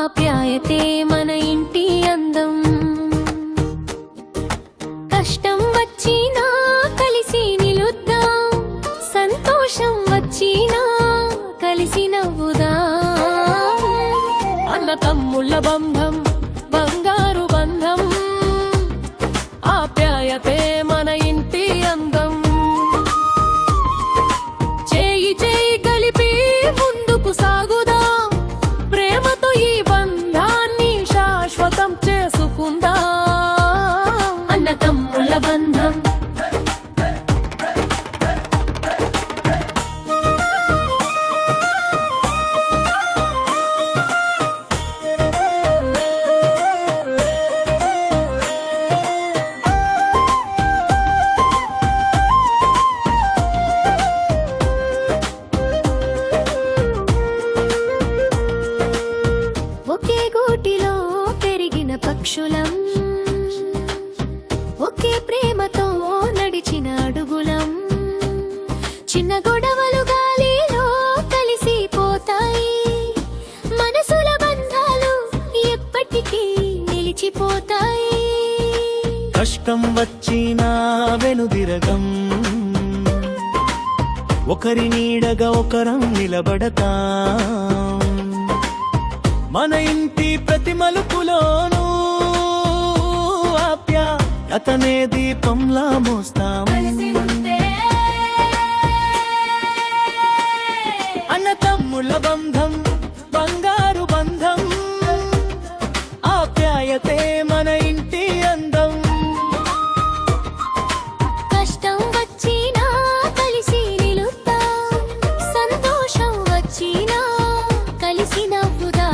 ఆప్యాయతే మన ఇంటి అందం. కష్టం వచ్చినా కలిసి నిలుద్దాం, సంతోషం వచ్చినా కలిసి నవ్వుదాం. అన్న తమ్ముళ్ళ బంధం బంగారు బంధం, ఆప్యాయతే మన ఇంటి అందం. చేయి చేయి కలిపి ముందుకు సాగుదాం, ప్రేమతో ఈ బంధాన్ని శాశ్వతం చేసుకుందాం. అన్న తమ్ముళ్ళ బంధం ఒకే గూటిలో పెరిగిన పక్షులం, ఒకే ప్రేమతో నడిచిన అడుగులం. చిన్న గొడవలు గాలిలో కలిసిపోతాయి, మనసుల బంధాలు ఎప్పటికీ నిలిచిపోతాయి. కష్టం వచ్చినా వెనుదిరగం, ఒకరి నీడగా ఒకరం నిలబడతాం. మన ఇంటి ప్రతి మలుపులోనూ ఆప్యాయతనే దీపంలా మోస్తాం. అన్న తమ్ముళ్ళ బంధం బంగారు బంధం, ఆప్యాయతే మన ఇంటి అందం. కష్టం వచ్చినా కలిసి నిలుద్దాం, సంతోషం వచ్చినా కలిసి నవ్వుదాం.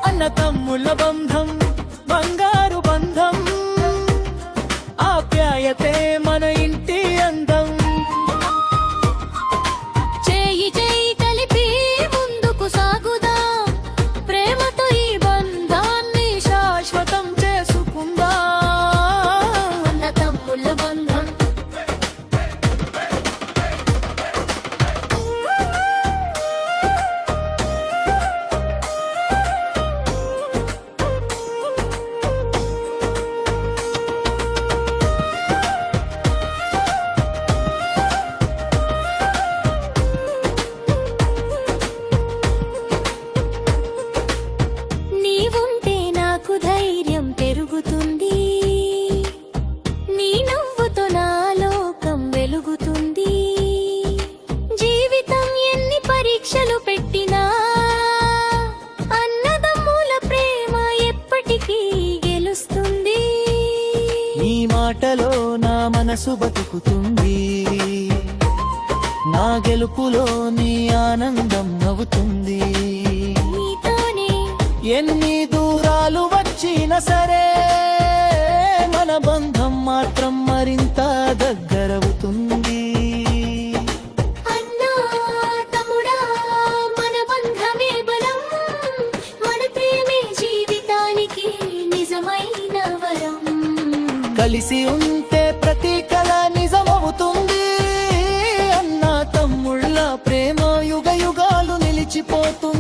అన్న తమ్ముళ్ళ బంధం బంగారు బంధం, ఆప్యాయతే మన ఇంటి అందం. చేయి చేయి కలిపి ముందుకు సాగుదాం, ప్రేమతో ఈ బంధాన్ని శాశ్వతం చేసుకుందాం. అన్న తమ్ముళ్ళ బంధం. నీవుంటే నాకు ధైర్యం పెరుగుతుంది, నీ నవ్వుతో నా లోకం వెలుగుతుంది. జీవితం ఎన్ని పరీక్షలు పెట్టినా అన్నదమ్ముల ప్రేమ ఎప్పటికీ గెలుస్తుంది. నీ మాటలో నా మనసు బతుకుతుంది, నా గెలుపులో నీ ఆనందం నవ్వుతుంది. నీతోనే ఎన్ని దూరాలు వచ్చినా సరే మన బంధం మాత్రం మరింత దగ్గరవుతుంది. అన్నా తమ్ముడా మన బంధమే బలం, మన ప్రేమే జీవితానికి నిజమైన వరం. కలిసి ఉంటే ప్రతి కళ నిజమవుతుంది. అన్న తమ్ముళ్ళ ప్రేమ యుగ యుగాలు నిలిచిపోతుంది.